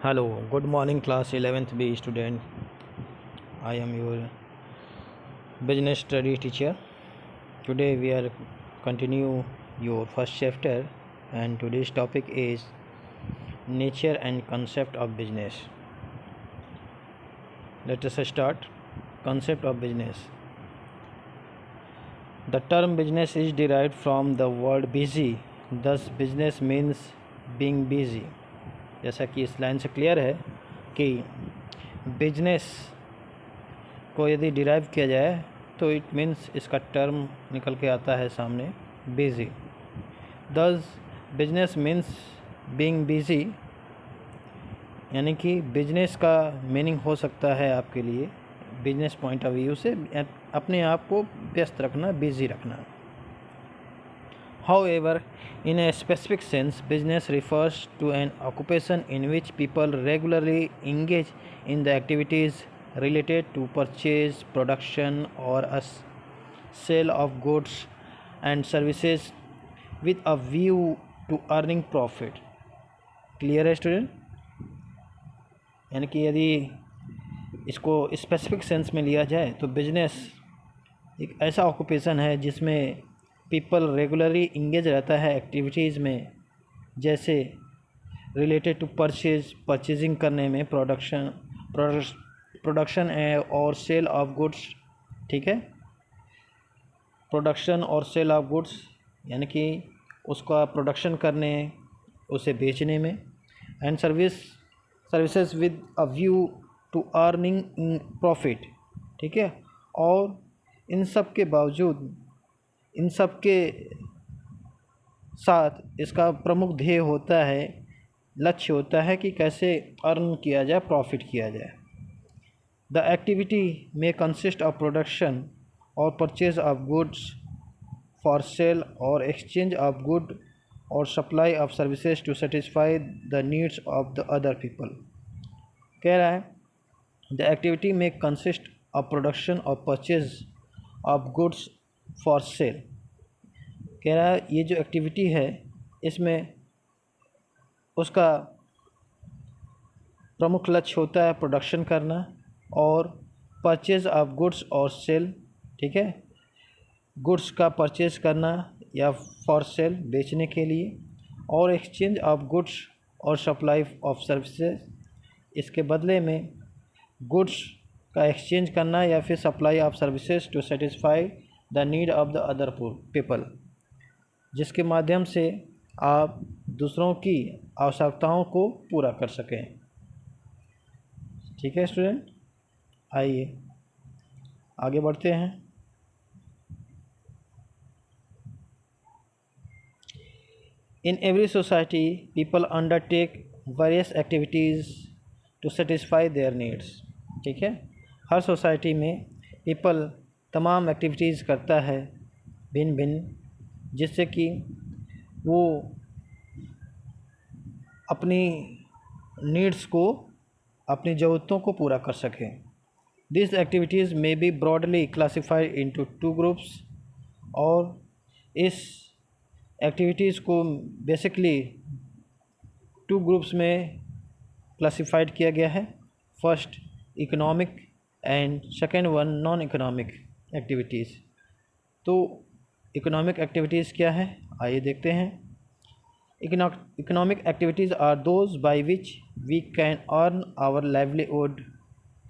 Hello, good morning class 11th B student. I am your business study teacher. Today we are continue your first chapter and today's topic is nature and concept of business. Let us start. Concept of business. The term business is derived from the word busy. Thus business means being busy. जैसा कि इस line से clear है कि business को यदि derive किया जाए तो इट मीन्स इसका टर्म निकल के आता है सामने बिजी। दस बिजनेस मीन्स बीइंग बिजी, यानी कि बिजनेस का मीनिंग हो सकता है आपके लिए बिजनेस पॉइंट ऑफ व्यू से अपने आप को व्यस्त रखना, बिजी रखना। However, in a specific sense, business refers to an occupation in which people regularly engage in the activities related to purchase, production, or a sale of goods and services with a view to earning profit. Clear है student? यानी कि यदि इसको specific sense में लिया जाए तो business एक ऐसा ऑक्यूपेशन है जिसमें पीपल रेगुलरली इंगेज रहता है एक्टिविटीज़ में, जैसे रिलेटेड टू परचेजिंग करने में, प्रोडक्शन और सेल ऑफ गुड्स। ठीक है, प्रोडक्शन और सेल ऑफ गुड्स यानी कि उसका प्रोडक्शन करने, उसे बेचने में, and services with a view to earning profit. ठीक है, और इन सब के बावजूद, इन सब के साथ इसका प्रमुख ध्येय होता है, लक्ष्य होता है कि कैसे अर्न किया जाए, प्रॉफिट किया जाए। द एक्टिविटी में कंसिस्ट ऑफ प्रोडक्शन और purchase of goods for sale और एक्सचेंज ऑफ गुड और supply of services to satisfy the needs of the other people. कह रहा है द एक्टिविटी में कंसिस्ट ऑफ प्रोडक्शन और purchase of goods for sale. कह रहा है ये जो एक्टिविटी है इसमें उसका प्रमुख लक्ष्य होता है प्रोडक्शन करना और परचेज ऑफ गुड्स और सेल। ठीक है, गुड्स का परचेज करना या फॉर सेल, बेचने के लिए, और एक्सचेंज ऑफ गुड्स और सप्लाई ऑफ सर्विसेज, इसके बदले में गुड्स का एक्सचेंज करना या फिर supply of services to satisfy the need of the other people, जिसके माध्यम से आप दूसरों की आवश्यकताओं को पूरा कर सकें। ठीक है स्टूडेंट, आइए आगे बढ़ते हैं। In every society people undertake various activities to satisfy their needs. ठीक है, हर सोसाइटी में पीपल तमाम एक्टिविटीज़ करता है भिन्न भिन्न, जिससे कि वो अपनी नीड्स को, अपनी ज़रूरतों को पूरा कर सकें। This activities may be broadly classified into two groups, और इस एक्टिविटीज़ को बेसिकली टू ग्रुप्स में क्लासिफाइड किया गया है। First economic and second one non economic activities. तो इकोनॉमिक एक्टिविटीज़ क्या है, आइए देखते हैं। Economic activities are those by which we can earn our livelihood.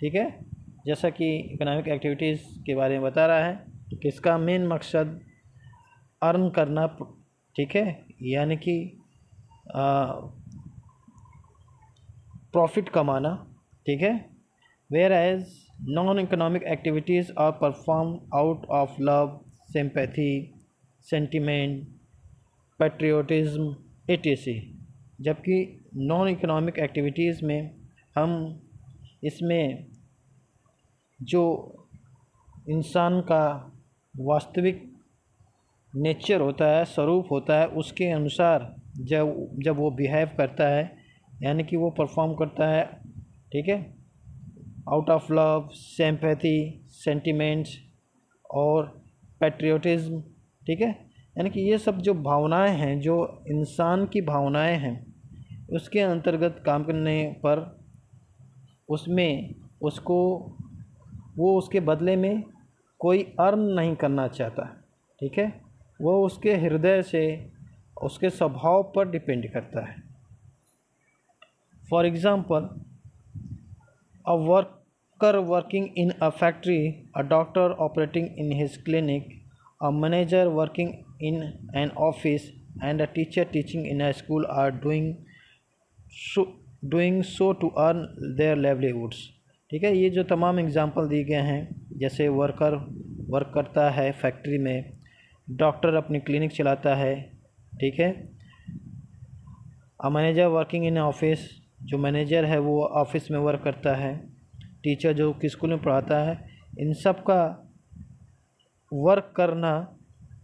ठीक है, जैसा कि इकोनॉमिक एक्टिविटीज़ के बारे में बता रहा है कि इसका मेन मकसद अर्न करना, ठीक है, यानी कि प्रॉफिट कमाना। ठीक है, whereas non economic activities are perform out of love, sympathy, sentiment, patriotism etc। जबकि नॉन इकोनॉमिक एक्टिविटीज़ में हम इसमें जो इंसान का वास्तविक नेचर होता है, स्वरूप होता है, उसके अनुसार जब वो बिहेव करता है, यानी कि वो परफॉर्म करता है, ठीक है, out of love, sympathy, sentiments और पैट्रियोटिज्म। ठीक है, यानी कि ये सब जो भावनाएं हैं, जो इंसान की भावनाएं हैं, उसके अंतर्गत काम करने पर उसमें उसको वो उसके बदले में कोई अर्न नहीं करना चाहता, ठीक है। वो उसके हृदय से, उसके स्वभाव पर डिपेंड करता है। For example, a worker working in a factory, a doctor operating in his clinic, a manager working in an office, and a teacher teaching in a school are doing so to earn their livelihoods, ठीक है। ये जो तमाम example दिए गए हैं, जैसे worker work करता है फैक्ट्री में, डॉक्टर अपनी क्लिनिक चलाता है, ठीक है। A manager working in office, जो मैनेजर है वो ऑफिस में वर्क करता है, टीचर जो कि स्कूल में पढ़ाता है, इन सब का वर्क करना,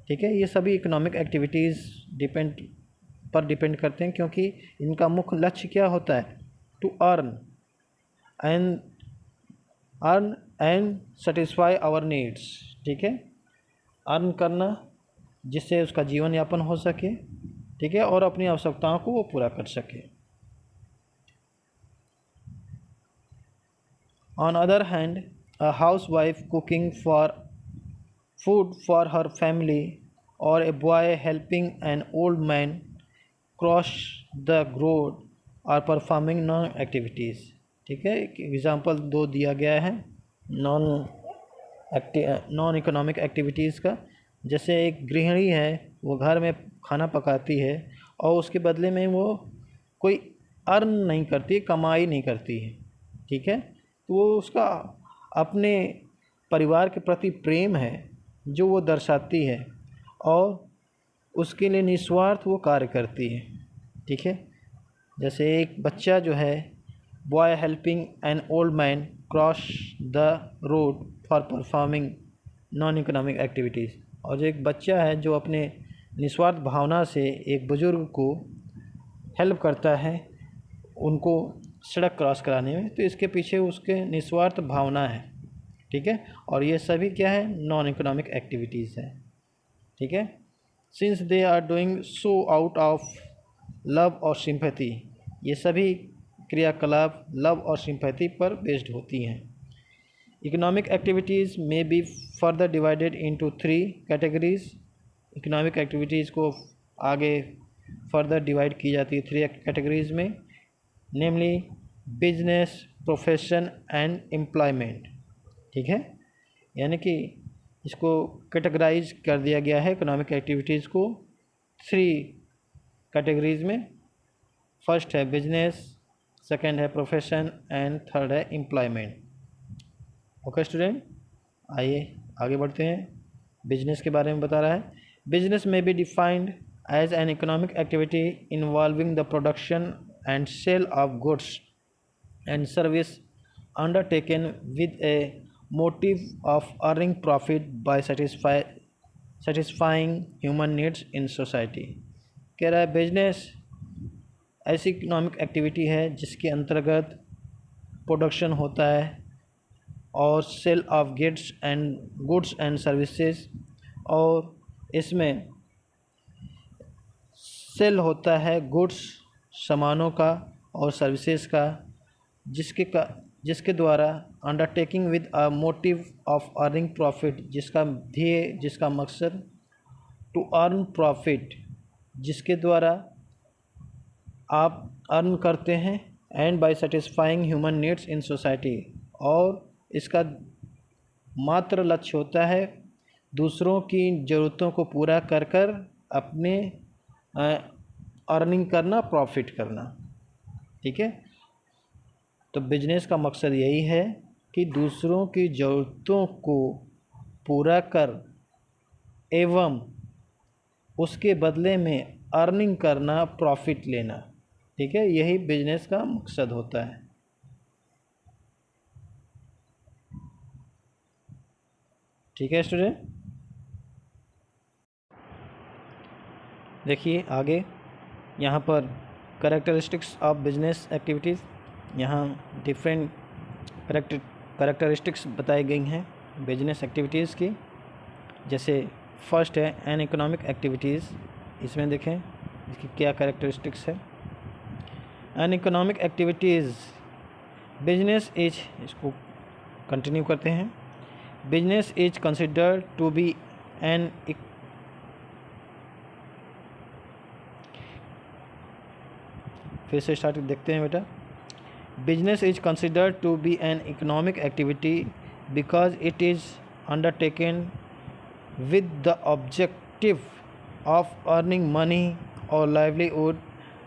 ठीक है, ये सभी इकोनॉमिक एक्टिविटीज़ डिपेंड करते हैं, क्योंकि इनका मुख्य लक्ष्य क्या होता है? To and earn and satisfy our needs, ठीक है। अर्न करना जिससे उसका जीवन यापन हो सके, ठीक है, और अपनी आवश्यकताओं को वो पूरा कर सके। On other hand, a housewife cooking for food for her family, or a boy helping an old man cross the road, or performing non activities, ठीक है। एक एग्जांपल दो दिया गया है नॉन इकोनॉमिक एक्टिविटीज़ का। जैसे एक गृहिणी है, वो घर में खाना पकाती है और उसके बदले में वो कोई अर्न नहीं करती, कमाई नहीं करती है, ठीक है। तो वो उसका अपने परिवार के प्रति प्रेम है जो वो दर्शाती है, और उसके लिए निस्वार्थ वो कार्य करती है, ठीक है। जैसे एक बच्चा जो है, boy helping an old man cross the road for performing non economic activities, और जो एक बच्चा है जो अपने निस्वार्थ भावना से एक बुज़ुर्ग को हेल्प करता है उनको सड़क क्रॉस कराने में, तो इसके पीछे उसके निस्वार्थ भावना है, ठीक है। और ये सभी क्या है? नॉन इकोनॉमिक एक्टिविटीज़ है, ठीक है। Since they are doing so out of love और सिंपैथी, ये सभी क्रियाकलाप लव और सिंपैथी पर बेस्ड होती हैं। इकोनॉमिक एक्टिविटीज़ में be further divided into 3 categories. Economic activities को आगे फर्दर डिवाइड की जाती है 3 कैटेगरीज में, नेमली बिजनेस, प्रोफेशन एंड एम्प्लॉयमेंट, ठीक है। यानी कि इसको कैटेगराइज कर दिया गया है इकोनॉमिक एक्टिविटीज़ को 3 कैटेगरीज में। फर्स्ट है बिजनेस, सेकंड है प्रोफेशन एंड थर्ड है एम्प्लॉयमेंट। ओके स्टूडेंट, आइए आगे बढ़ते हैं। बिजनेस के बारे में बता रहा है, बिजनेस में be defined as an economic activity involving the production and sale of goods and service undertaken with a motive of earning profit by satisfying human needs in society। कह रहा है बिजनेस ऐसी इकोनॉमिक एक्टिविटी है जिसके अंतर्गत production होता है और sale of goods and services, और इसमें सेल होता है गुड्स सामानों का और सर्विसेज का, जिसके द्वारा undertaking with a motive of earning profit, जिसका ध्येय, जिसका मकसद टू अर्न प्रॉफिट, जिसके द्वारा आप अर्न करते हैं, and by satisfying human needs in society, और इसका मात्र लक्ष्य होता है दूसरों की ज़रूरतों को पूरा कर कर अपने अर्निंग करना, प्रॉफिट करना, ठीक है। तो बिजनेस का मकसद यही है कि दूसरों की ज़रूरतों को पूरा कर एवं उसके बदले में अर्निंग करना, प्रॉफिट लेना, ठीक है। यही बिजनेस का मकसद होता है। ठीक है स्टूडेंट, देखिए आगे यहाँ पर कैरेक्टरिस्टिक्स ऑफ बिजनेस एक्टिविटीज़, यहाँ डिफरेंट कैरेक्टरिस्टिक्स बताई गई हैं बिजनेस एक्टिविटीज़ की। जैसे फर्स्ट है एन इकोनॉमिक एक्टिविटीज़, इसमें देखें इसकी क्या कैरेक्टरिस्टिक्स है। An economic activities business is, इसको कंटिन्यू करते हैं। Business is considered to be an, फिर से स्टार्ट देखते हैं बेटा। Business is considered to be an economic activity because it is undertaken with the objective of earning money or livelihood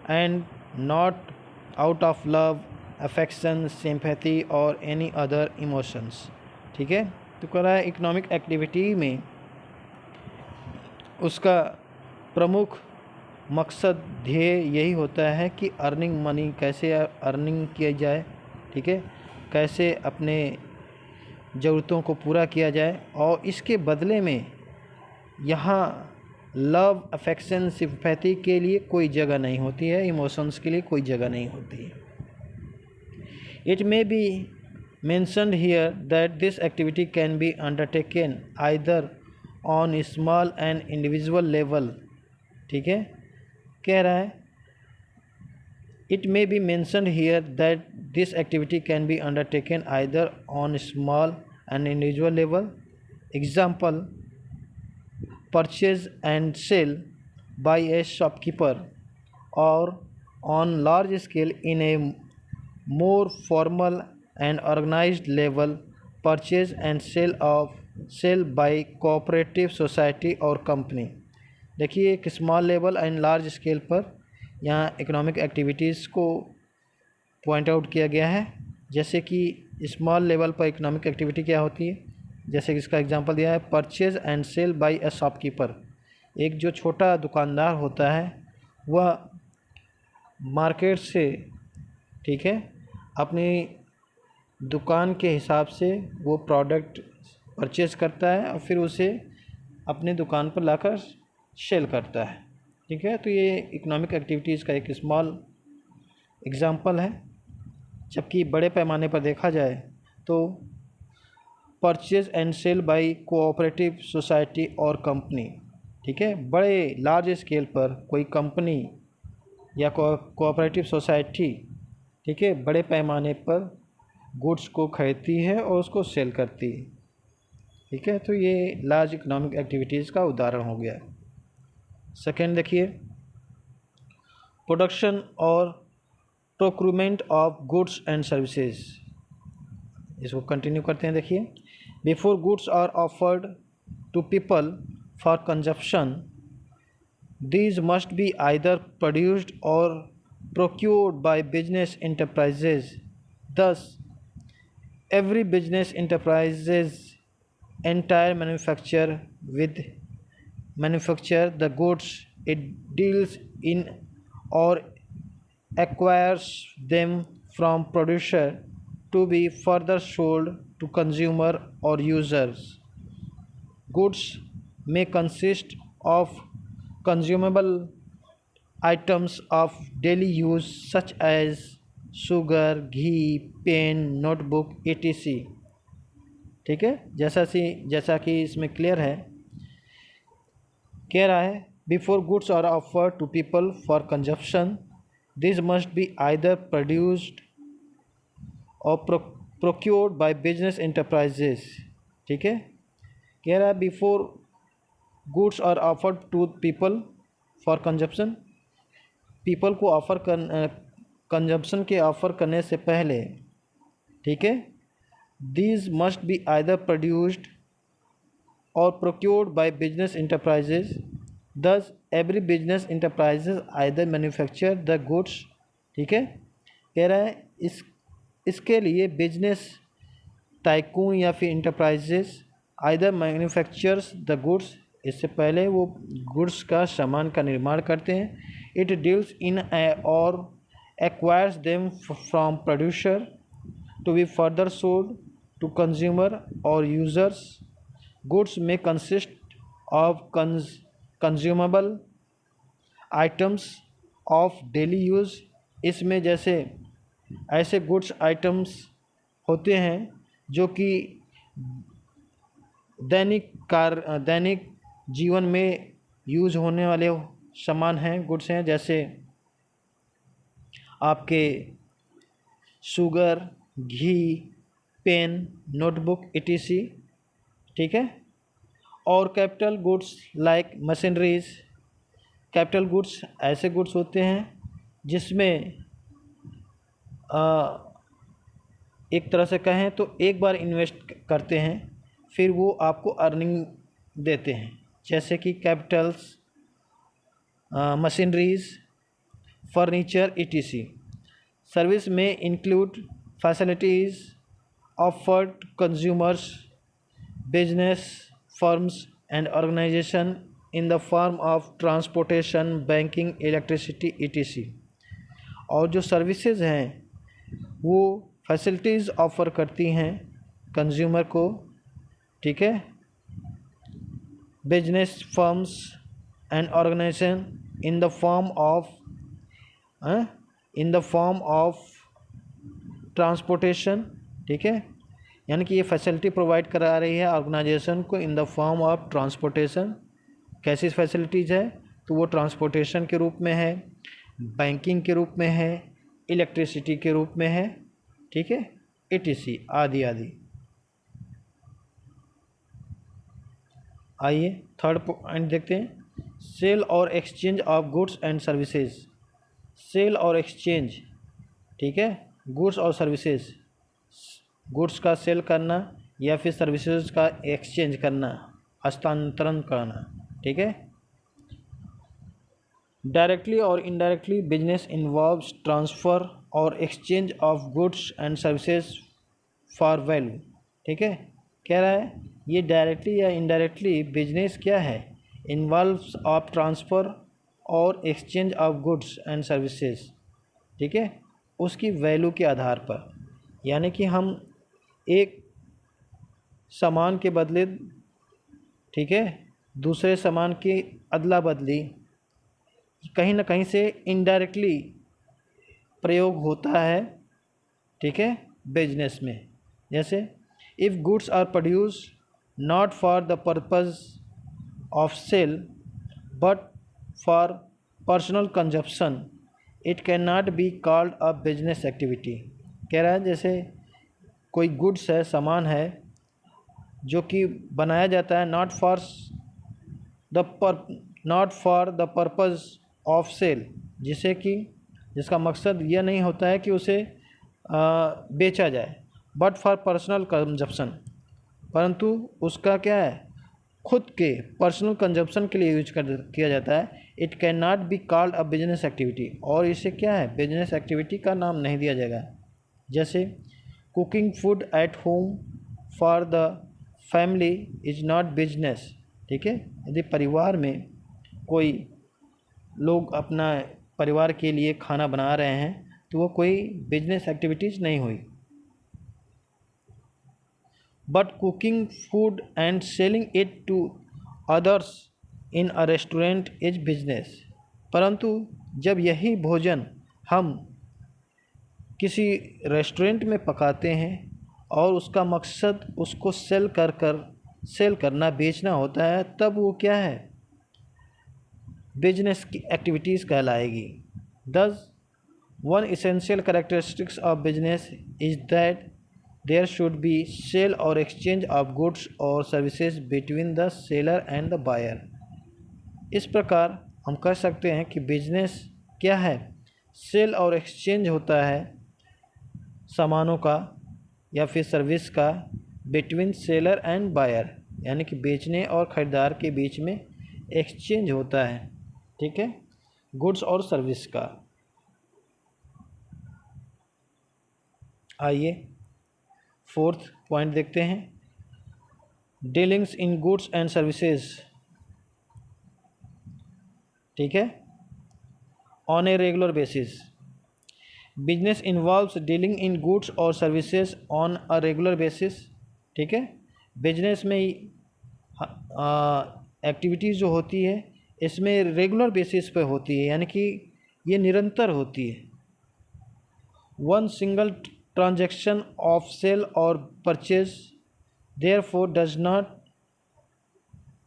and not out of love, affection, sympathy or any other emotions। ठीक है, तो कह रहा है economic activity में उसका प्रमुख मकसद ध्येय यही होता है कि अर्निंग मनी, कैसे अर्निंग किया जाए, ठीक है, कैसे अपने ज़रूरतों को पूरा किया जाए, और इसके बदले में यहाँ लव, अफेक्शन, सिंपैथी के लिए कोई जगह नहीं होती है, इमोशंस के लिए कोई जगह नहीं होती है। It may be mentioned here that this activity can be undertaken either on small and individual level। ठीक है, कह रहा है it may be mentioned here that this activity can be undertaken either on small and individual level, example purchase and sell by a shopkeeper, or on large scale in a more formal and organized level, purchase and sell by cooperative society और company। देखिए एक small level and large scale पर यहाँ economic activities को point out किया गया है। जैसे कि स्मॉल लेवल पर इकोनॉमिक एक्टिविटी क्या होती है, जैसे कि इसका एग्जांपल दिया है, purchase and sale by a shopkeeper. एक जो छोटा दुकानदार होता है वह मार्केट से, ठीक है, अपनी दुकान के हिसाब से वो प्रोडक्ट परचेज़ करता है और फिर उसे अपने दुकान पर लाकर सेल करता है। ठीक है, तो ये इकोनॉमिक एक्टिविटीज़ का एक स्मॉल एग्जांपल है। जबकि बड़े पैमाने पर देखा जाए तो purchase and sale by cooperative society और कंपनी, ठीक है, बड़े लार्ज स्केल पर कोई कंपनी या कोऑपरेटिव सोसाइटी, ठीक है, बड़े पैमाने पर गुड्स को खरीदती है और उसको सेल करती है। ठीक है, तो ये लार्ज इकोनॉमिक एक्टिविटीज़ का उदाहरण हो गया। सेकेंड देखिए, प्रोडक्शन और procurement of goods and services, इसको कंटिन्यू करते हैं। देखिए, before goods are offered to people for consumption, these must be either produced or procured by business enterprises। Thus, every business enterprises entire manufacture the goods it deals in or acquires them from producer to be further sold to consumer or users। Goods may consist of consumable items of daily use such as sugar, ghee, pen, notebook etc। ठीक है, जैसा कि इसमें clear है, कह रहा है before goods are offered to people for consumption, this must be either produced और प्रोक्योर्ड बाय बिजनेस एंटरप्राइजेस। ठीक है, कह रहा है before goods are offered to people for consumption, people को ऑफ़र कंजप्शन के ऑफ़र करने से पहले, ठीक है, these must be either produced और procured by business enterprises. Thus every business enterprises either manufacture the goods. ठीक है, कह रहा है इसके लिए बिजनेस टाइकून या फिर enterprises either manufactures the goods, इससे पहले वो गुड्स का सामान का निर्माण करते हैं। इट डील्स इन और acquires them from producer to be further sold to consumer और यूजर्स। गुड्स में consist of consumable items of daily use. इसमें जैसे ऐसे गुड्स आइटम्स होते हैं जो कि दैनिक जीवन में यूज़ होने वाले सामान हैं, गुड्स हैं, जैसे आपके शुगर, घी, पेन, नोटबुक etc, ठीक है। और capital goods like machineries, capital goods ऐसे गुड्स होते हैं जिसमें एक तरह से कहें तो एक बार इन्वेस्ट करते हैं फिर वो आपको अर्निंग देते हैं, जैसे कि capitals, machineries, furniture etc। Service में include facilities offered to consumers, business firms and organization in the form of transportation, banking, electricity etc। और जो सर्विसेज हैं वो फैसिलिटीज़ ऑफ़र करती हैं कंज्यूमर को, ठीक है। Business firms and organization in the form of transportation, ठीक है। यानी कि ये फैसिलिटी प्रोवाइड करा रही है ऑर्गेनाइजेशन को इन द फॉर्म ऑफ ट्रांसपोर्टेशन। कैसी फैसिलिटीज़ है तो वो ट्रांसपोर्टेशन के रूप में है, बैंकिंग के रूप में है, इलेक्ट्रिसिटी के रूप में है, ठीक है, etc आदि आदि। आइए थर्ड पॉइंट देखते हैं, सेल और exchange of goods and services. Sale और एक्सचेंज, ठीक है, गुड्स और सर्विसेज, गुड्स का सेल करना या फिर सर्विसेज का एक्सचेंज करना, हस्तांतरण करना, ठीक है। डायरेक्टली और इनडायरेक्टली बिजनेस इन्वॉल्व्स ट्रांसफ़र और exchange of goods and services for value, ठीक है। कह रहा है ये डायरेक्टली या इनडायरेक्टली बिजनेस क्या है, इन्वॉल्व्स ऑफ ट्रांसफ़र और exchange of goods and services, ठीक है, उसकी वैल्यू के आधार पर। यानी कि हम एक सामान के बदले, ठीक है, दूसरे सामान की अदला बदली कहीं ना कहीं से इनडायरेक्टली प्रयोग होता है, ठीक है, बिजनेस में। जैसे if goods are produce not for the purpose of sale but for personal consumption it can not be called a business activity. कह रहा है जैसे कोई गुड्स है, सामान है जो कि बनाया जाता है not for the purpose of sale, जिसका मकसद यह नहीं होता है कि उसे बेचा जाए, बट फॉर पर्सनल कंजप्शन, परंतु उसका क्या है, खुद के पर्सनल कंजप्शन के लिए यूज किया जाता है। It can not be called a business activity, और इसे क्या है, बिजनेस एक्टिविटी का नाम नहीं दिया जाएगा। जैसे cooking food at home for the family is not business, ठीक है। यदि परिवार में कोई लोग अपना परिवार के लिए खाना बना रहे हैं तो वो कोई बिजनेस एक्टिविटीज़ नहीं हुई। But cooking food and selling it to others in a restaurant is business, परंतु जब यही भोजन हम किसी रेस्टोरेंट में पकाते हैं और उसका मकसद उसको सेल करना, बेचना होता है, तब वो क्या है, बिजनेस की एक्टिविटीज़ कहलाएगी। Thus one essential characteristics of business is that there should be sale और एक्सचेंज ऑफ गुड्स और services between the seller and the buyer. इस प्रकार हम कह सकते हैं कि बिजनेस क्या है, सेल और एक्सचेंज होता है सामानों का या फिर सर्विस का बिटवीन सेलर एंड बायर, यानी कि बेचने और ख़रीदार के बीच में एक्सचेंज होता है, ठीक है, गुड्स और सर्विस का। आइए फोर्थ पॉइंट देखते हैं, dealings in goods and services, ठीक है, on a regular basis. Business involves dealing in goods और services on a regular basis, ठीक है। बिजनेस में एक्टिविटीज़ जो होती है इसमें रेगुलर बेसिस पे होती है, यानी कि ये निरंतर होती है। One single transaction of sale और purchase therefore does not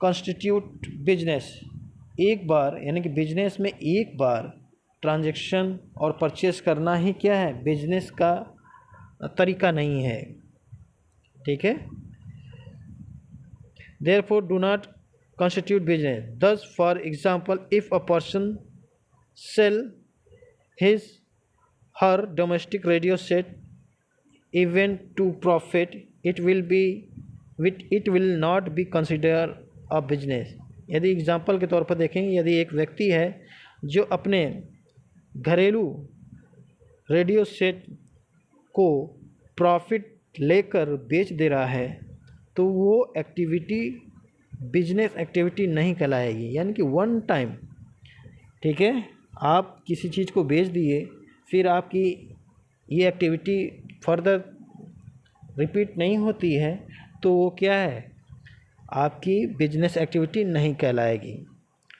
constitute business. एक बार, यानी कि बिजनेस में एक बार ट्रांजैक्शन और परचेस करना ही क्या है, बिजनेस का तरीका नहीं है। ठीक है, therefore do not constitute business. Thus for example, if a person sell his her domestic radio set even to profit, it will not be considered a business. यदि एग्जाम्पल के तौर पर देखें, यदि एक व्यक्ति है जो अपने घरेलू रेडियो सेट को प्रॉफिट लेकर बेच दे रहा है, तो वो एक्टिविटी बिजनेस एक्टिविटी नहीं कहलाएगी, यानी कि वन टाइम। ठीक है, आप किसी चीज़ को बेच दिए, फिर आपकी ये एक्टिविटी फर्दर रिपीट नहीं होती है, तो वो क्या है, आपकी बिजनेस एक्टिविटी नहीं कहलाएगी।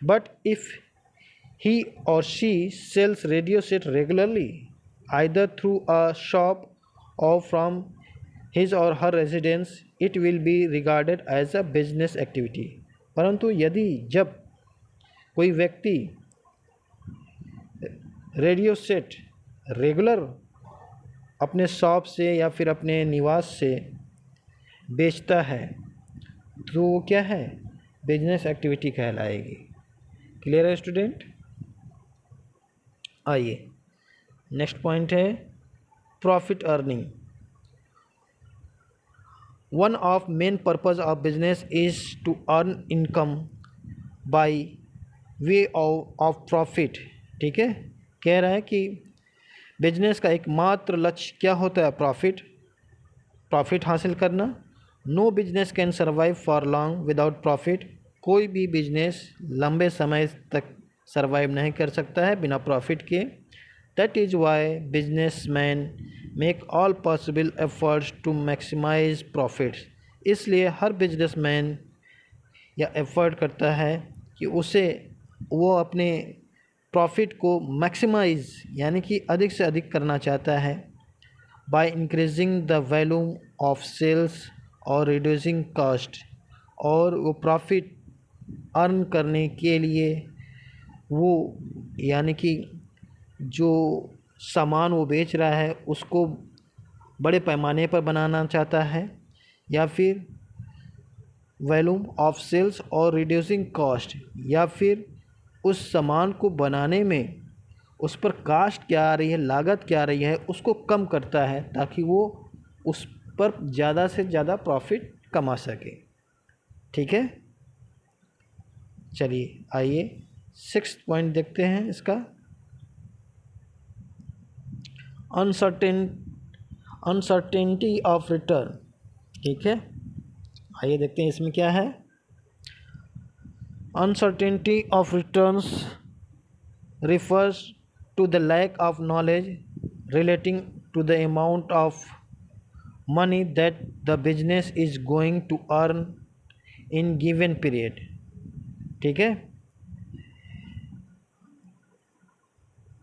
बट इफ़ ही और she sales radio set regularly either through a shop और from his or her residence, it will be regarded as a business activity. परंतु यदि जब कोई व्यक्ति रेडियो सेट रेगुलर अपने शॉप से या फिर अपने निवास से बेचता है, तो वो क्या है, बिजनेस एक्टिविटी कहलाएगी। क्लियर है स्टूडेंट? आइए नेक्स्ट पॉइंट है profit earning. One of main purpose of business is to earn income by way of profit. ठीक है, कह रहा है कि बिजनेस का एकमात्र लक्ष्य क्या होता है, प्रॉफिट हासिल करना। No business can survive for long without profit. कोई भी बिजनेस लंबे समय तक सर्वाइव नहीं कर सकता है बिना प्रॉफिट के। That is why businessman make all possible efforts to maximise profits. इसलिए हर बिजनेसमैन या एफर्ट करता है कि वो अपने प्रॉफिट को मैक्सिमाइज यानी कि अधिक से अधिक करना चाहता है, by increasing the volume of sales और रिड्यूसिंग कॉस्ट। और वो प्रॉफिट अर्न करने के लिए वो यानी कि जो सामान वो बेच रहा है उसको बड़े पैमाने पर बनाना चाहता है, या फिर वॉल्यूम ऑफ सेल्स और रिड्यूसिंग कॉस्ट, या फिर उस सामान को बनाने में उस पर कास्ट क्या आ रही है, लागत क्या आ रही है, उसको कम करता है ताकि वो उस पर ज़्यादा से ज़्यादा प्रॉफिट कमा सके। ठीक है, चलिए आइए 6th पॉइंट देखते हैं इसका। Uncertainty of return. ठीक है, आइए देखते हैं इसमें क्या है। Uncertainty of returns refers to the lack of knowledge relating to the amount of money that the business is going to earn in given period. ठीक है,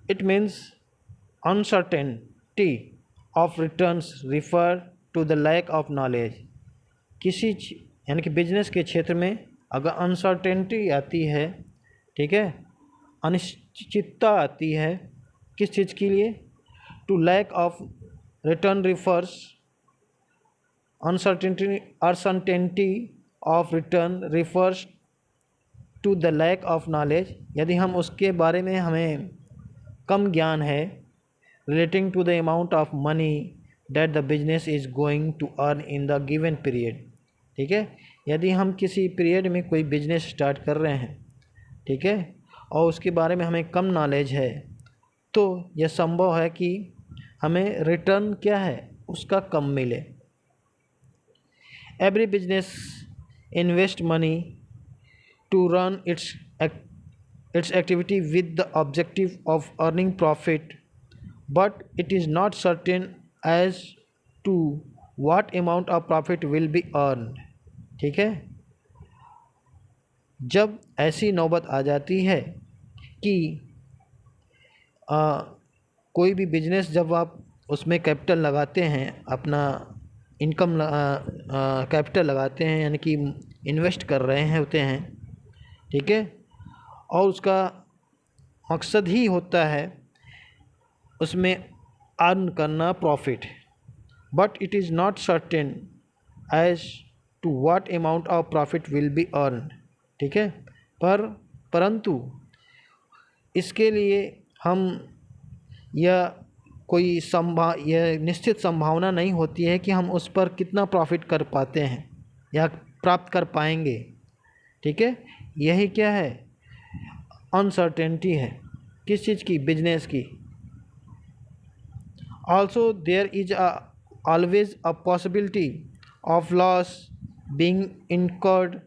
it means uncertainty of returns refer to the lack of knowledge. किसी यानी कि business के क्षेत्र में अगर uncertainty आती है, ठीक है, अनिश्चितता आती है, किस चीज़ के लिए, to lack of return refers uncertainty of return refers to the lack of knowledge. यदि हम उसके बारे में हमें कम ज्ञान है, relating to the amount of money that the business is going to earn in the given period. ठीक है, यदि हम किसी पीरियड में कोई बिजनेस स्टार्ट कर रहे हैं, ठीक है, और उसके बारे में हमें कम नॉलेज है, तो यह संभव है कि हमें रिटर्न क्या है उसका कम मिले। Every business invest money to run its activity with the objective of earning profit, but it is not certain as to what amount of profit will be earned. ठीक है, जब ऐसी नौबत आ जाती है कि कोई भी बिजनेस, जब आप उसमें कैपिटल लगाते हैं, अपना इनकम कैपिटल लगाते हैं यानी कि इन्वेस्ट कर रहे हैं होते हैं, ठीक है, और उसका मकसद ही होता है उसमें अर्न करना profit, but it is not certain as to what amount of profit will be earn. ठीक है, परंतु इसके लिए हम यह कोई यह निश्चित संभावना नहीं होती है कि हम उस पर कितना प्रॉफिट कर पाते हैं या प्राप्त कर पाएंगे। ठीक है, यही क्या है, अनसर्टेनिटी है। किस चीज़ की? बिजनेस की। Also there is always a possibility of loss being incurred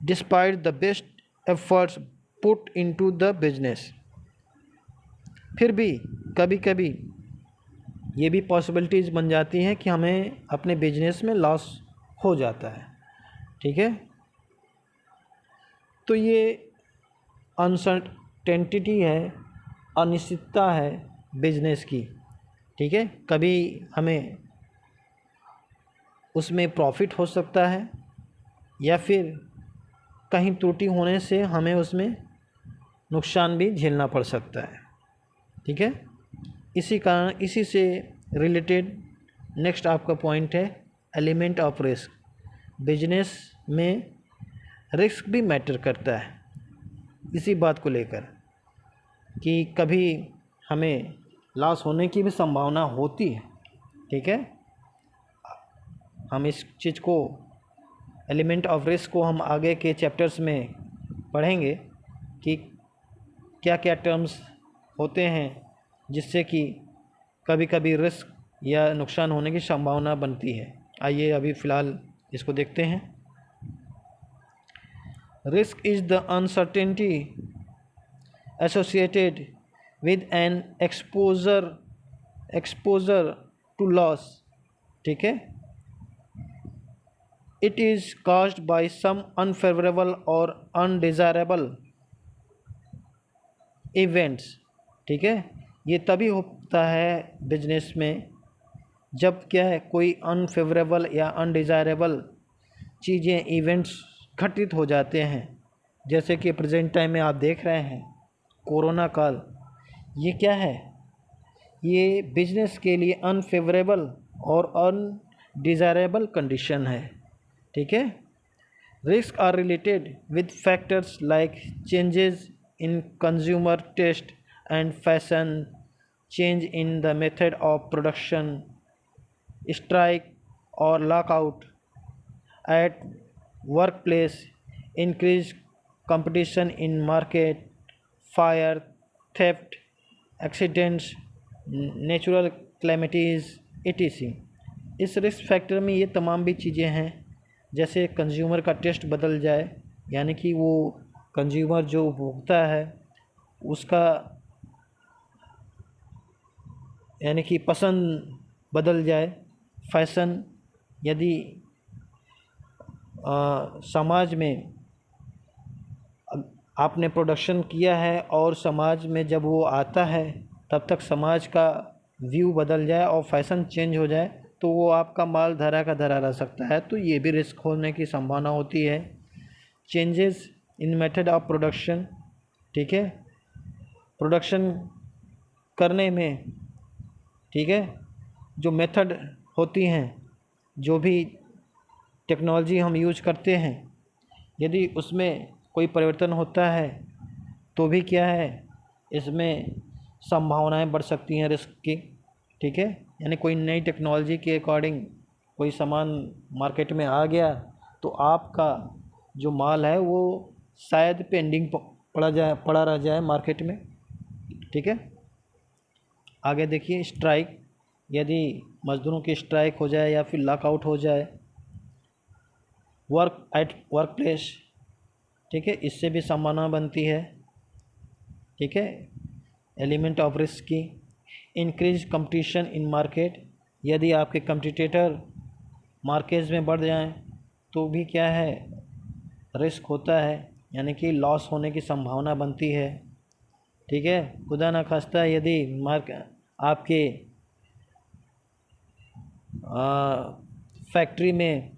despite the best efforts put into the business. फिर भी कभी कभी ये भी पॉसिबिलिटीज़ बन जाती हैं कि हमें अपने बिजनेस में लॉस हो जाता है। ठीक है, तो ये अनसर्टेनिटी है, अनिश्चितता है बिजनेस की। ठीक है, कभी हमें उसमें प्रॉफिट हो सकता है या फिर कहीं त्रुटि होने से हमें उसमें नुकसान भी झेलना पड़ सकता है। ठीक है, इसी से रिलेटेड नेक्स्ट आपका पॉइंट है एलिमेंट ऑफ रिस्क। बिजनेस में रिस्क भी मैटर करता है, इसी बात को लेकर कि कभी हमें लॉस होने की भी संभावना होती है। ठीक है, हम इस चीज़ को, एलिमेंट ऑफ रिस्क को हम आगे के चैप्टर्स में पढ़ेंगे कि क्या क्या टर्म्स होते हैं जिससे कि कभी कभी रिस्क या नुकसान होने की संभावना बनती है। आइए अभी फ़िलहाल इसको देखते हैं। Risk is the uncertainty associated with an exposure to loss. ठीक है, it is caused by some unfavorable or undesirable events। ठीक है, ये तभी होता है बिजनेस में जब क्या है, कोई अनफेवरेबल या अनडिज़ायरेबल चीज़ें, इवेंट्स घटित हो जाते हैं। जैसे कि प्रेजेंट टाइम में आप देख रहे हैं कोरोना काल, ये क्या है, ये बिजनेस के लिए अनफेवरेबल और अनडिज़ायरेबल कंडीशन है। ठीक है, risk are related with factors like changes in consumer taste and fashion, change in the method of production, strike और lockout at work place, increase competition in market, fire, theft, accidents, natural calamities etc। इस risk factor में ये तमाम भी चीज़ें हैं, जैसे consumer का टेस्ट बदल जाए, यानी कि वो कंज्यूमर जो उपभोक्ता है उसका यानी कि पसंद बदल जाए, फैशन, यदि समाज में आपने प्रोडक्शन किया है और समाज में जब वो आता है तब तक समाज का व्यू बदल जाए और फैशन चेंज हो जाए, तो वो आपका माल धरा का धरा रह सकता है, तो ये भी रिस्क होने की संभावना होती है। Changes in method of production. ठीक है, प्रोडक्शन करने में, ठीक है, जो मेथड होती हैं, जो भी टेक्नोलॉजी हम यूज करते हैं, यदि उसमें कोई परिवर्तन होता है तो भी क्या है, इसमें संभावनाएं बढ़ सकती हैं रिस्क की। ठीक है, यानी कोई नई टेक्नोलॉजी के अकॉर्डिंग कोई सामान मार्केट में आ गया तो आपका जो माल है वो शायद पेंडिंग पड़ा रह जाए मार्केट में। ठीक है, आगे देखिए, स्ट्राइक, यदि मज़दूरों की स्ट्राइक हो जाए या फिर लॉकआउट हो जाए, वर्क प्लेस, ठीक है, इससे भी संभावना बनती है। ठीक है, एलिमेंट ऑफ रिस्क की। इंक्रीज कंपटीशन इन मार्केट, यदि आपके कंपटीटर मार्केट में बढ़ जाएं तो भी क्या है, रिस्क होता है, यानी कि लॉस होने की संभावना बनती है। ठीक है, खुदा ना खास्ता यदि आपके फैक्ट्री में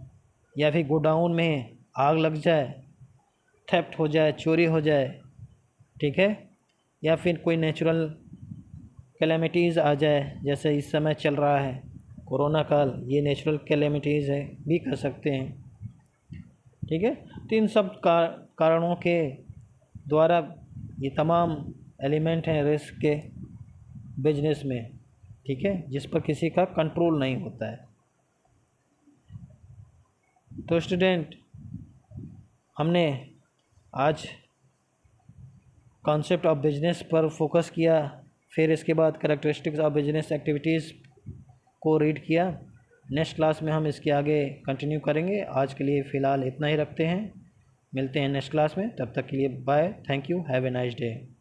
या फिर गोडाउन में आग लग जाए, थेफ्ट हो जाए, चोरी हो जाए, ठीक है, या फिर कोई नेचुरल कैलेमिटीज़ आ जाए, जैसे इस समय चल रहा है कोरोना काल, ये नेचुरल कैलेमिटीज़ है भी कर सकते हैं। ठीक है, तो इन सब कारणों के द्वारा ये तमाम एलिमेंट हैं रिस्क के बिजनेस में, ठीक है, जिस पर किसी का कंट्रोल नहीं होता है। तो स्टूडेंट, हमने आज कॉन्सेप्ट ऑफ बिजनेस पर फोकस किया, फिर इसके बाद कैरेक्टरिस्टिक्स ऑफ बिजनेस एक्टिविटीज़ को रीड किया। नेक्स्ट क्लास में हम इसके आगे कंटिन्यू करेंगे। आज के लिए फ़िलहाल इतना ही रखते हैं, मिलते हैं नेक्स्ट क्लास में, तब तक के लिए bye, thank you, have a nice day.